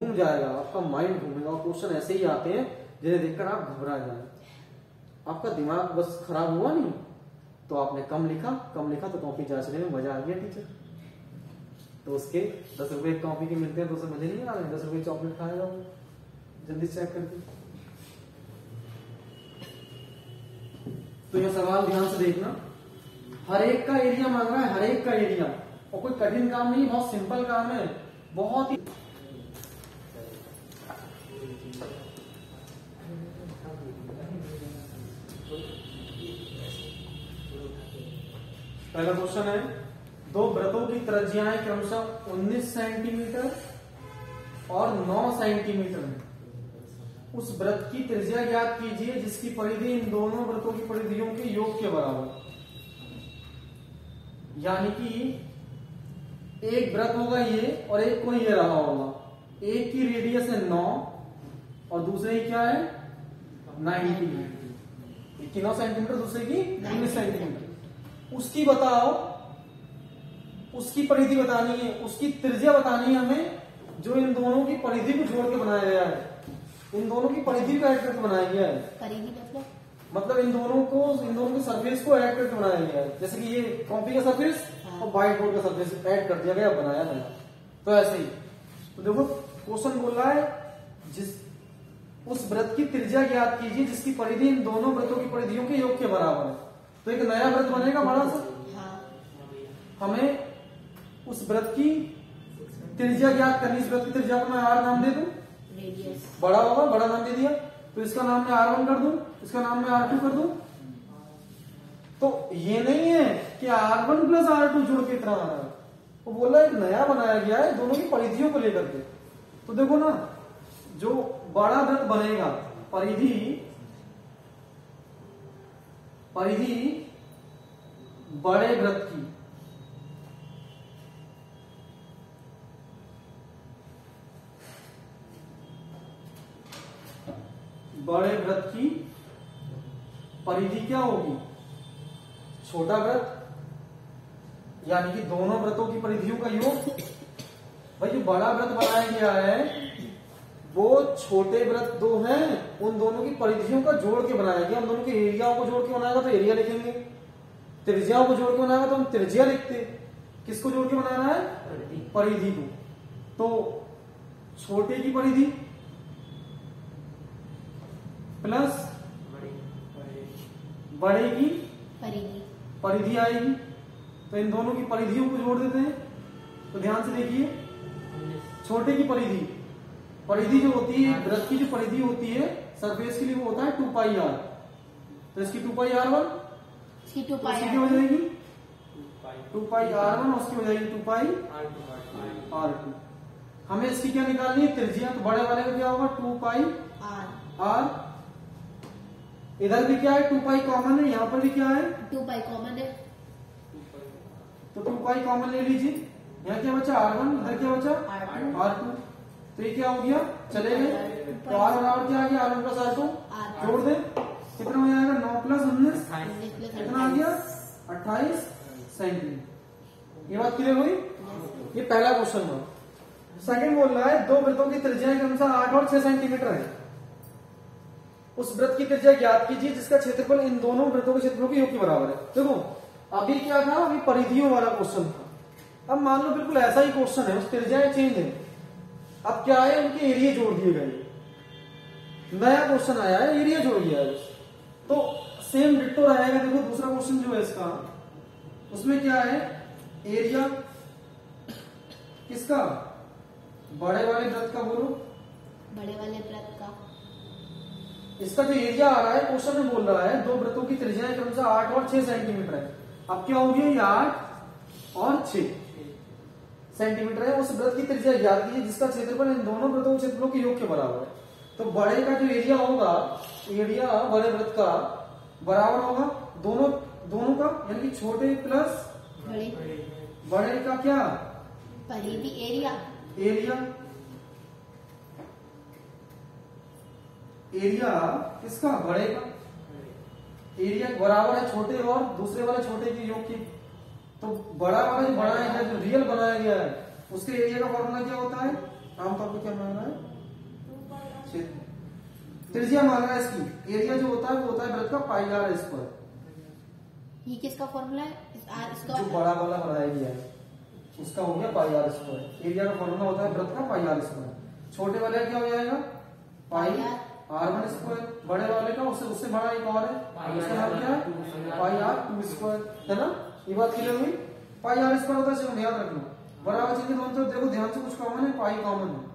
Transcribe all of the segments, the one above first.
घूम जाएगा, आपका माइंड घूमेगा और क्वेश्चन ऐसे ही आते हैं जिन्हें देखकर आप घबरा जाए। आपका दिमाग बस खराब हुआ नहीं तो आपने कम लिखा तो कॉपी जांचने में मजा आ गया टीचर। तो उसके 10 रुपए कॉपी के मिलते हैं तो उसे मजे नहीं आ रहे, 10 रुपए चॉकलेट खाएगा वो, जल्दी चेक करके। तो यह सवाल ध्यान से देखना, हर एक का एरिया मांग रहा है, हर एक का एरिया, और कोई कठिन काम नहीं, बहुत सिंपल काम है, बहुत ही। पहला क्वेश्चन है, दो वृत्तों की त्रिज्याएं क्रमशः 19 सेंटीमीटर और 9 सेंटीमीटर है। उस वृत्त की त्रिज्या ज्ञात कीजिए जिसकी परिधि इन दोनों वृत्तों की परिधियों के योग के बराबर। यानी कि एक वृत्त होगा ये और एक कोई ये रहा होगा, एक की रेडियस है 9 और दूसरे की क्या है 90, एक की 9 सेंटीमीटर दूसरे की 19 सेंटीमीटर। उसकी बताओ, उसकी परिधि बतानी है, उसकी त्रिज्या बतानी है हमें, जो इन दोनों की परिधि को जोड़ के बनाया गया है, इन दोनों की परिधि को ऐड करके बनाया गया है। परिधि मतलब इन दोनों के सरफेस को ऐड करके बनाया गया है। जैसे कि ये कॉपी का सरफेस और व्हाइट बोर्ड का सरफेस ऐड कर दिया गया, बनाया गया। तो ऐसे ही तो देखो क्वेश्चन बोल रहा है, जिस उस वृत्त की त्रिज्या ज्ञात कीजिए जिसकी परिधि इन दोनों वृत्तों की परिधियों के योग के बराबर है। तो एक नया वृत्त बनेगा बड़ा सा, हमें उस वृत्त की त्रिज्या ज्ञात करनी। इस वृत्त की त्रिज्या को मैं आर नाम दे दूं, बड़ा होगा, बड़ा नाम दे दिया, तो इसका नाम मैं R1 कर दूं, इसका नाम मैं R2 कर दूं। तो ये नहीं है कि R1 प्लस R2 जोड़ के इतना आ रहा है, वो बोल रहा है एक नया बनाया गया है दोनों की परिधियों को लेकर के। तो देखो ना, जो बड़ा वृत्त बनेगा, परिधि बड़े वृत्त की परिधि क्या होगी, छोटा वृत्त, यानी कि दोनों वृत्तों की परिधियों का योग। भाई जो बड़ा वृत्त बनाया गया है वो छोटे वृत्त दो हैं, उन दोनों की परिधियों का जोड़ के बनाया गया। हम दोनों के एरियाओं को जोड़ के बनाएगा तो एरिया लिखेंगे, त्रिज्याओं को जोड़ के बनाएगा तो हम त्रिज्या लिखते। किसको जोड़ के बनाना है, परिधि को। तो छोटे की परिधि प्लस बड़े की परिधि आएगी, तो इन दोनों की परिधियों को जोड़ देते हैं। तो ध्यान से देखिए, छोटे की परिधि जो होती है, वृत्त की जो परिधि होती है सरफेस के लिए, वो होता है 2 पाई r। तो इसकी 2 पाई r1 इसकी 2 पाई हो जाएगी 2 पाई r1, उसकी हो जाएगी 2 पाई r2। हमें इसकी क्या निकालनी है, त्रिज्या। तो बड़े वाले का क्या होगा 2 पाई r। इधर भी क्या है 2 पाई कॉमन है, यहाँ पर भी क्या है 2 पाई कॉमन है, तो 2 पाई कॉमन ले लीजिए। यहाँ क्या बचा R1, इधर क्या बचा R2। तो ये क्या हो गया, चले गए। तो R और R क्या आ गया, R1 प्लस R2 जोड़ दे, कितना हो जाएगा 9 प्लस 19, कितना आ गया 28 सेंटीमीटर। ये बात क्लियर हुई। ये पहला क्वेश्चन हुआ। सेकंड बोल रहा है, दो वृत्तों की त्रिज्या के अनुसार 8 और 6 सेंटीमीटर है। उस वृत्त की त्रिज्या ज्ञात कीजिए जिसका क्षेत्रफल इन दोनों वृत्तों के क्षेत्रफल के योग के बराबर है। देखो अभी क्या था, अभी परिधियों वाला क्वेश्चन था। अब मान लो बिल्कुल ऐसा ही क्वेश्चन है, उस त्रिज्याएं चेंज है। अब क्या है, उनके एरिया जोड़ दिए गए। नया क्वेश्चन आया है, एरिया जोड़ दिया है, तो सेम डिट्टो रहेगा। देखो दूसरा क्वेश्चन जो है इसका, उसमें क्या है, एरिया किसका, बड़े वाले वृत्त का। बोलो बड़े वाले वृत्त का। इसका जो एरिया आ रहा है क्वेश्चन में बोल रहा है, दो वृत्तों की त्रिज्याएं क्रमशः 8 और 6 सेंटीमीटर है। अब क्या हो गया, ये 8 और 6 सेंटीमीटर है। उस वृत्त की त्रिज्या ज्ञात कीजिए जिसका क्षेत्रफल इन दोनों वृत्तों के क्षेत्रफलों के योग के बराबर है। तो बड़े का जो एरिया होगा, एरिया बड़े वृत्त का बराबर होगा दोनों का, यानी कि छोटे प्लस बड़े का क्या, परिधि एरिया किसका, बड़े का। एरिया बराबर है छोटे और दूसरे वाले छोटे के योग की। तो बड़ा वाला जो बड़ा है, जो रियल बनाया गया है, उसके एरिया का फॉर्मूला क्या होता है, आमतौर पर क्या मांग रहा है क्षेत्र। त्रिज्या मांग रहा है इसकी, एरिया जो होता है वो होता है वृत्त का पाई आर स्क्वायर। ये किसका फॉर्मूला है? इसका जो बड़ा वाला बड़ा एरिया है उसका हो गया पाई आर स्क्वायर। एरिया का फॉर्मूला होता है वृत्त का पाई आर स्क्वायर। छोटे वाले का क्या हो जाएगा? पाई आर वन स्क्वायर। बड़े वाले का उससे बड़ा एक और है, उसका नाम क्या है? पाई आर टू स्क्वायर, है ना? ये बात क्लियर हुई? पाई आर स्क्वायर होता है, इसे याद रखना। बराबर चिन्ह दोनों तरफ देखो, ध्यान से कुछ कॉमन है, पाई कॉमन है,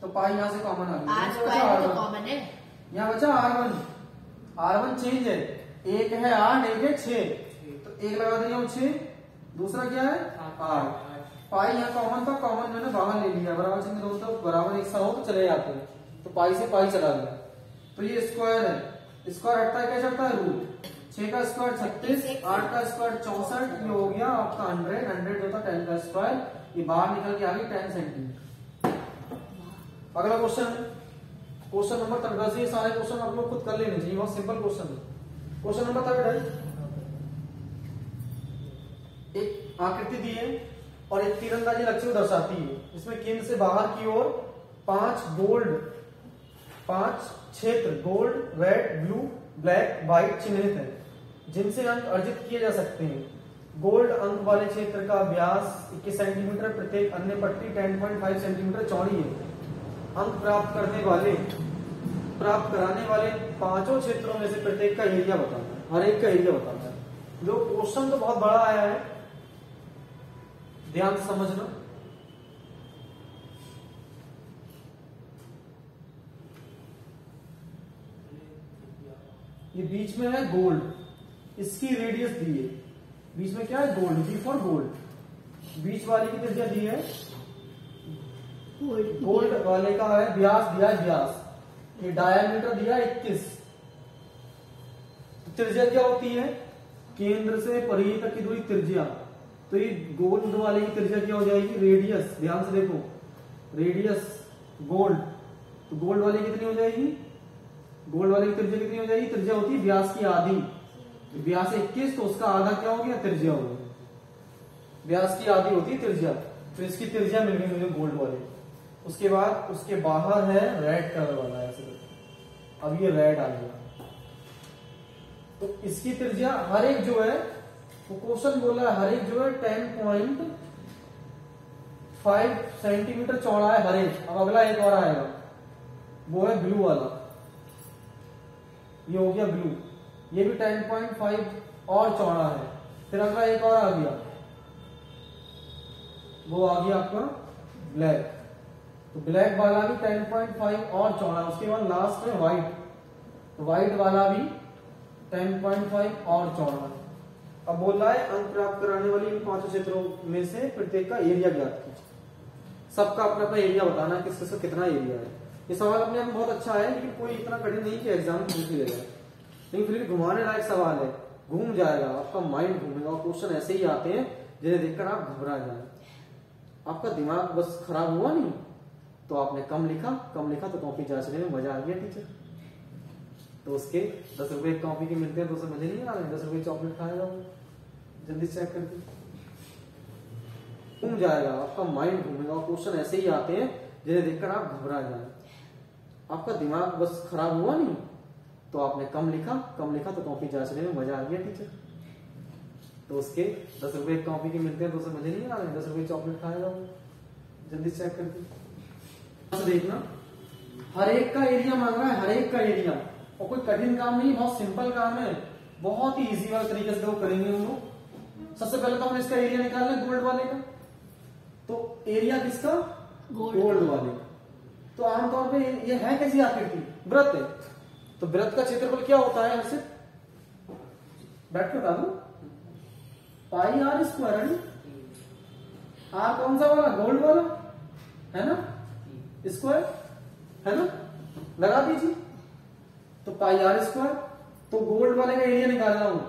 तो पाई यहाँ से कॉमन आ गया। आर स्क्वायर तो कॉमन है, यहाँ बचा R1। R1 चेंज है, एक है 8 एक है 6, तो एक लगा दिया 6, दूसरा क्या है 8। पाई यहाँ कॉमन था, कॉमन मैंने बाहर ले लिया। बराबर चिन्ह दोनों तरफ बराबर एक सा हो तो चले जाते हैं, तो पाई से पाई चला गया। तो ये स्क्वायर है, स्क्वायर हटता है क्या चढ़ता है? रूट। 6 का स्क्वायर 36, 8 का स्क्वायर 64, ये हो गया आपका 100। 100 होता 10 का स्क्वायर, ये बाहर निकल के आ गई 10 सेंटीमीटर। अगला क्वेश्चन, क्वेश्चन नंबर 13। ये सारे क्वेश्चन आप लोग खुद कर लेने चाहिए, बहुत सिंपल क्वेश्चन है। क्वेश्चन नंबर 13, एक आकृति दी है और एक तीरंदाजी लक्ष्य को दर्शाती है। इसमें केंद्र से बाहर की ओर 5 क्षेत्र gold, red, blue, black, white चिन्हित है, जिनसे अंक अर्जित किए जा सकते हैं। गोल्ड अंक वाले क्षेत्र का व्यास 21 सेंटीमीटर, प्रत्येक अन्य पट्टी 10.5 सेंटीमीटर चौड़ी है। अंक प्राप्त कराने वाले पांचों क्षेत्रों में से प्रत्येक का एरिया बताता है, हर एक का एरिया बताता है। जो क्वेश्चन तो बहुत बड़ा आया है, ध्यान से समझना। ये बीच में है गोल्ड, इसकी रेडियस दी है, बीच में क्या है? Gold, b for gold. बीच वाले की त्रिज्या दी है, गोल्ड वाले का है व्यास दिया है, व्यास। ये डायमीटर दिया 21। त्रिज्या क्या होती है? केंद्र से परिधि तक की दूरी त्रिज्या। तो ये गोल्ड वाले की त्रिज्या क्या हो जाएगी? रेडियस। ध्यान से देखो, रेडियस गोल्ड, तो गोल्ड वाले कितनी हो जाएगी? गोल्ड वाले की त्रिज्या कितनी हो जाएगी? त्रिज्या होती है व्यास की आधी। व्यास 21, तो उसका आधा क्या हो गया? त्रिज्या हो गई। व्यास की आधी होती है त्रिज्या, तो इसकी त्रिज्या मिल गई मुझे गोल्ड वाले। उसके बाद उसके बाहर है रेड कलर वाला, ऐसे अब ये रेड आ गया, तो इसकी त्रिज्या हर एक जो है, वो क्वेश्चन बोला है हर एक जो है 10.5 सेंटीमीटर चौड़ा है हर एक। अब अगला एक और आएगा, वो है ब्लू वाला, ये हो गया ब्लू, ये भी 10.5 और चौड़ा है। फिर अगला एक और आ गया, वो आ गया आपका ब्लैक, तो ब्लैक वाला भी 10.5 और चौड़ा। उसके बाद लास्ट में व्हाइट, तो व्हाइट वाला भी 10.5 और चौड़ा। अब बोल रहा है अंक प्राप्त कराने वाली इन पांचों क्षेत्रों में से प्रत्येक का एरिया ज्ञात कीजिए। सबका अपना अपना एरिया बताना है, किसका कितना एरिया है। ये सवाल अपने आप में बहुत अच्छा है, लेकिन कोई इतना कठिन नहीं कि एग्जाम में पूछ लिया जाए, लेकिन फिर भी घुमाने लायक सवाल है। घूम जाएगा, आपका माइंड घूमेगा, और क्वेश्चन ऐसे ही आते हैं जिन्हें देखकर आप घबरा जाए। आपका दिमाग बस खराब हुआ नहीं, तो आपने कम लिखा तो कॉपी जांचने में मजा आ गया टीचर, तो उसके 10 रुपए कॉपी के मिलते हैं, तो उसे मजे नहीं आ रहे, 10 रुपए चॉकलेट खाएगा वो, जल्दी चेक करके घूम जाएगा, आपका माइंड घूमेगा, और क्वेश्चन ऐसे ही आते हैं जिन्हें देखकर आप घबरा जाए। आपका दिमाग बस खराब हुआ नहीं, तो आपने कम लिखा तो कॉपी जांचने में मजा आ गया टीचर, तो उसके 10 रुपए कॉपी के मिलते हैं, तो उसे मजे नहीं आ रहे, 10 रुपए चॉकलेट खाएगा वो, जल्दी चेक करके देखना। हर एक का एरिया मांग रहा है, हर एक का एरिया, और कोई कठिन काम नहीं, बहुत सिंपल काम है, बहुत ही इजी वाले तरीके से करेंगे हम लोग। सबसे पहले तो हमने इसका एरिया निकालना है गोल्ड वाले का, तो एरिया किसका? गोल्ड वाले। तो आमतौर पे ये है कैसी आकृति? वृत्त है, तो वृत्त का क्षेत्रफल क्या होता है? ऐसे बैठ के बता दो, पाई आर स्क्वायर। आर कौन सा वाला? गोल्ड वाला है ना, स्क्वायर है ना, लगा दीजिए, तो पाई आर स्क्वायर। तो गोल्ड वाले का एरिया निकालना हो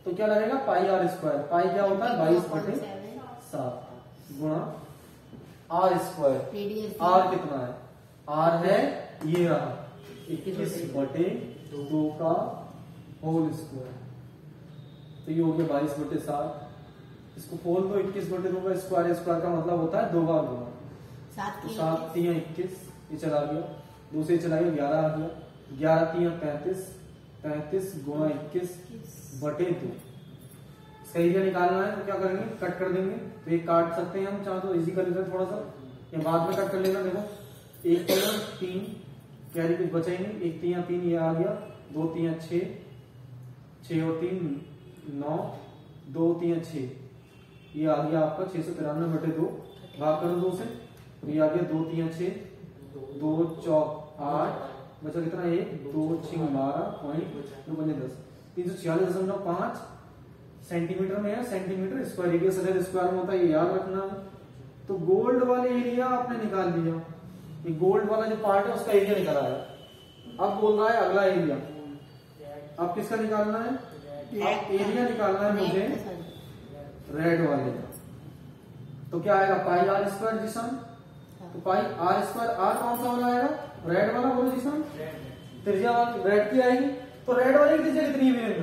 तो क्या लगेगा? पाई आर स्क्वायर। पाई क्या होता है? 22/7 गुणा आर स्क्वायर। आर कितना है? आर है ये रहा 21/2 का होल स्क्वायर, तो ये हो गया 22/7। इसको खोल दो, 21/2 का स्क्वायर, स्क्वायर का मतलब होता है 2 बार गुणा, 7 3 21, ये चला गया, 2 से चलाइए 11 आ गया, 11 3 35, 35 गुणा 21 बटे 2। इसका एरिया निकालना है तो क्या करेंगे, कट कर देंगे। तो ये काट सकते हैं हम, चाहे तो इजी कर लेते हैं थोड़ा सा, या बाद में कट कर लेना। देखो 1 3 कैरी कुछ बचा ही नहीं, 1 3 3 ये आ गया, 2 3 6, 6 और 3 9, 2 3 6, ये आ गया आपका 693 बटे 2। भाग करो 2 से, तो ये आ गया 2 3 6, 2 चौक 8, बचा कितना, 1 2 6 12 पॉइंट 2 बने 10, 346.5 सेंटीमीटर में है। सेंटीमीटर स्क्वायर, रेडियस अगर स्क्वायर में होता है, ये याद रखना है। तो गोल्ड वाले एरिया आपने निकाल लिया, ये गोल्ड वाला जो पार्ट है उसका एरिया निकल आया। अब बोल रहा है अगला एरिया, अब किसका निकालना है, अब एरिया निकालना है मुझे रेड वाले का। तो क्या आएगा, पाई आर स्क्वायर जिसम, तो पाई आर स्क्वायर, आर कौन सा वाला आएगा, रेड वाला बोलो जिसम, त्रिज्या वाली रेड की आएगी। तो रेड वाले की त्रिज्या कितनी है मेरे,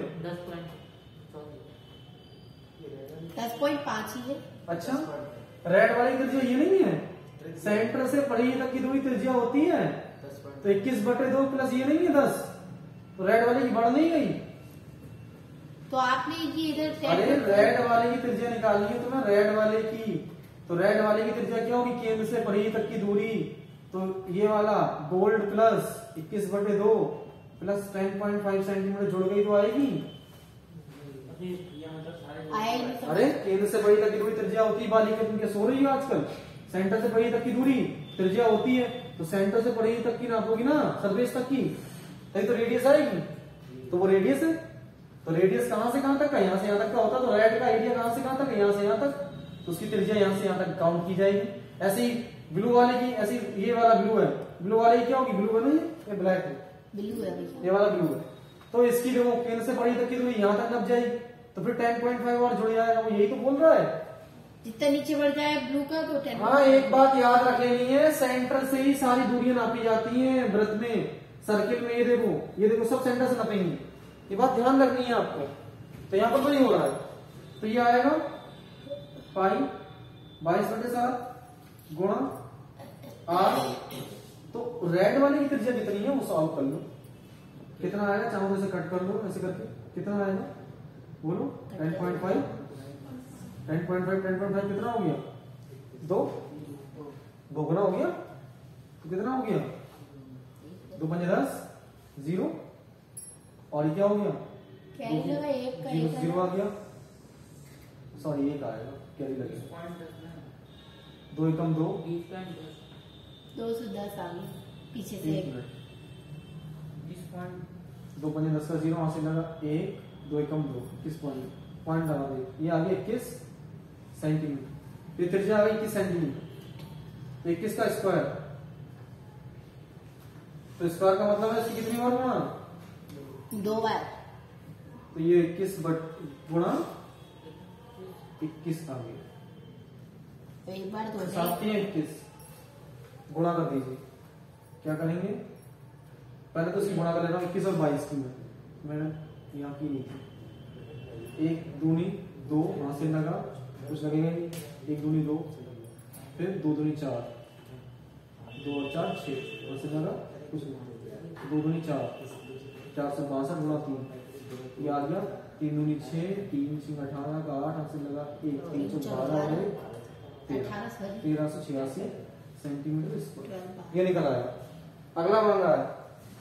10.5 ही है। अच्छा, रेड वाली की त्रिज्या ये नहीं है, सेंटर से परिधि तक की दूरी त्रिज्या होती है, तो 21 बटे 2 प्लस ये नहीं है 10, तो रेड वाले की बढ़ नहीं गई। तो आपने ये इधर अरे रेड वाले की त्रिज्या निकालनी है तुम्हें, रेड वाले की। तो रेड वाले की त्रिज्या क्या होगी, केंद्र से परिधि तक की दूरी, तो ये वाला गोल्ड प्लस 21 बटे 2 प्लस 10.5 सेंटीमीटर जुड़ गई तो आएगी। अरे केंद्र से परिधि तक की दूरी त्रिज्या होती है, बालिका तुम क्या सो रही हो आजकल, सेंटर से परिधि तक की दूरी त्रिज्या होती है, तो सेंटर से परिधि तक की नापोगी ना, सरफेस तक की, तभी तो रेडियस आएगी। तो वो रेडियस है, तो रेडियस कहां से कहां तक का, यहां से यहां तक का होता, तो रेड का एरिया कहां से कहां तक है, यहां से यहां तक, तो उसकी त्रिज्या यहां से यहां तक काउंट की जाएगी। ऐसे ही ब्लू वाले की, ऐसी ये वाला ब्लू है, ब्लू वाले की क्या होगी, ब्लू है नहीं, ये ब्लैक है, ब्लू है भैया, ये वाला ब्लू है। तो इसकी देखो केंद्र से परिधि तक की दूरी यहां तक नप जाएगी, तो फिर 10.5 और जुड़ जाएगा, वो यही तो बोल रहा है। जितना नीचे बढ़ जाए ब्लू का तो 10। हाँ, एक बात याद रख लेनी है, सेंटर से ही सारी दूरियां नापी जाती हैं वृत्त में, सर्किल में। ये देखो सब सेंटर से नापेंगे, ये बात ध्यान रखनी है आपको। तो यहाँ पर तो नहीं हो रहा है, तो ये आएगा पाई 22/7 गुणा आर। तो रेड वाली की त्रिज्या कितनी है वो सॉल्व कर लो, कितना आएगा, चाहो तो इसे कट कर लो ऐसे करके, कितना आएगा बोलो, 10.5 कितना हो गया, 2 गुना हो गया, तो कितना हो गया, 2 पंजे 10, 0, और ये क्या हो गया, कैरी लगा एक का, 0 आ गया, सॉरी 1 आएगा, कैरी लगेगा, 2 एकम 2, 210 आ गई पीछे से 1 मिनट, 2 पंजे 10 का 0, वहां से लगा 1, 2 एकम 2, 21 पॉइंट लगा दे, ये आ गया 21 सेंटीमीटर, ये त्रिज्या आ गई 21 सेंटीमीटर, 21 का स्क्वायर, तो स्क्वायर का मतलब है इसकी कितनी बार गुणा, 2 बार, तो ये 21 गुणा 21 आ गया, तो एक बार तो 21 गुणा कर दीजिए। क्या करेंगे, पहले तो इसकी गुणा कर लेना, 21 और 22 की मैंने यहाँ की नहीं थी, 1 दूनी 2, वहां से लगा कुछ लगेगा नहीं, 1 दूनी 2, फिर 2 दूनी 4, 2 और 4 6, वहां से लगा कुछ नहीं, 2 दूनी 4, 462 गुणा 3, ये आ गया 3 दूनी 6, 3 6 18 का 8, हमसे लगा 1 3 12 है 1386 सेंटीमीटर स्क्वायर, ये निकल आया। अगला मांग रहा है,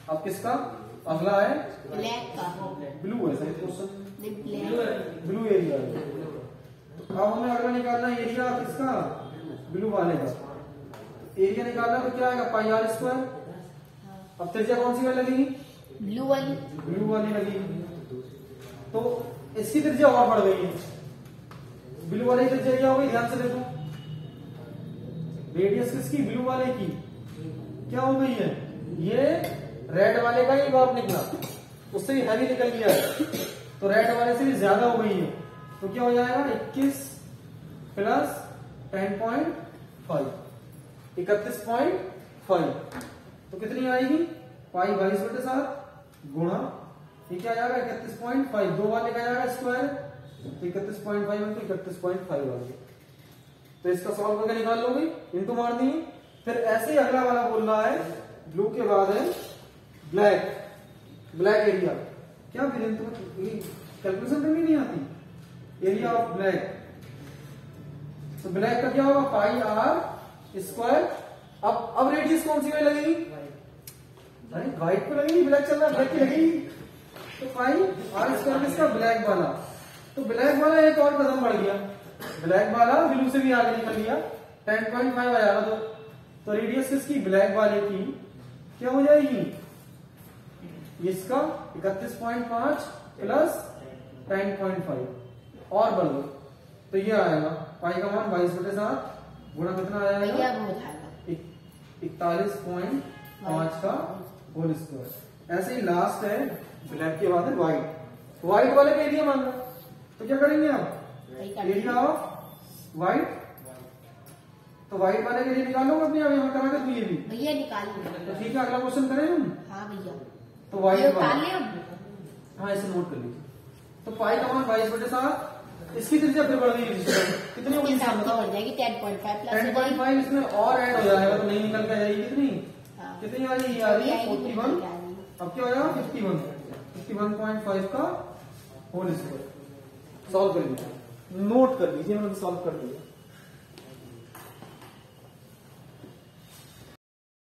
अब किसका, अगला है ब्लैक का, ब्लू है सही क्वेश्चन, ब्लैक, ब्लू एरिया है। अब हमें अगला निकालना है एरिया किसका, ब्लू वाले का। एरिया निकालना तो क्या आएगा, पाई आर स्क्वायर। अब त्रिज्या कौन सी वाली लगेगी, ब्लू वाली लगेगी, तो इसकी त्रिज्या और बढ़ गई है, ब्लू वाले की त्रिज्या क्या हो गई, ध्यान से देखो, रेडियस किसकी, ब्लू वाले की क्या हो गई है, ये रेड वाले का ही बाप निकला, उससे भी हैवी निकल गया है, तो रेड वाले से भी ज्यादा हो गई है, तो क्या हो जाएगा 21 प्लस 10.5 31.5, तो कितनी आएगी, पाई 22/7 गुणा, ये क्या आ जाएगा 31.5, 2 वाले का आएगा स्क्वायर, तो 31.5 तो 31.5 आ गया। तो इसका सॉल्व करके निकाल लोगे, इनको मार दिए, फिर ऐसे ही अगला वाला बोल रहा है, ब्लू के बाद है ब्लैक। ब्लैक एरिया क्या वीरेंद्र, कैलकुलेशन करनी नहीं आती। एरिया ऑफ ब्लैक, तो ब्लैक का क्या होगा, पाई आर स्क्वायर। अब रेडियस कौन सी में लगेगी, अरे व्हाइट पे लगेगी, ब्लैक चल रहा है, ब्लैक की लगेगी। तो पाई आर स्क्वायर किसका, ब्लैक वाला। तो ब्लैक वाला एक और कदम बढ़ गया, ब्लैक वाला ब्लू से भी आगे निकल गया, 10.5 आ जाएगा। तो रेडियस किसकी, ब्लैक वाले की क्या हो जाएगी, इसका 31.5 प्लस 10.5 और बढ़ दो, तो ये आएगा पाई का मान 22/7 गुणा कितना आ जाएगा, 41.5 का होल स्क्वायर। ऐसे ही लास्ट है ब्लैक के बाद है व्हाइट। व्हाइट वाले का एरिया मांगा, तो क्या करेंगे आप, एरिया ऑफ व्हाइट। तो व्हाइट वाले के लिए निकालोगे अपने आप, यहाँ करा के ये भी भैया निकाल तो ठीक है। अगला क्वेश्चन करें हम। हाँ भैया, तो व्हाइट वाला, हाँ इसे नोट कर लीजिए। तो पाई का मान 22/7, इसकी त्रिज्या फिर बढ़ गई, कितनी होगी, 10.5 इसमें और ऐड हो जाएगा तो नहीं निकल के जाएगी कितनी, कितनी आ रही है 41। अब क्या हो जाएगा 51.5 का होल स्क्वायर। सॉल्व कर लीजिए, नोट कर लीजिए, मैंने सॉल्व कर दिया।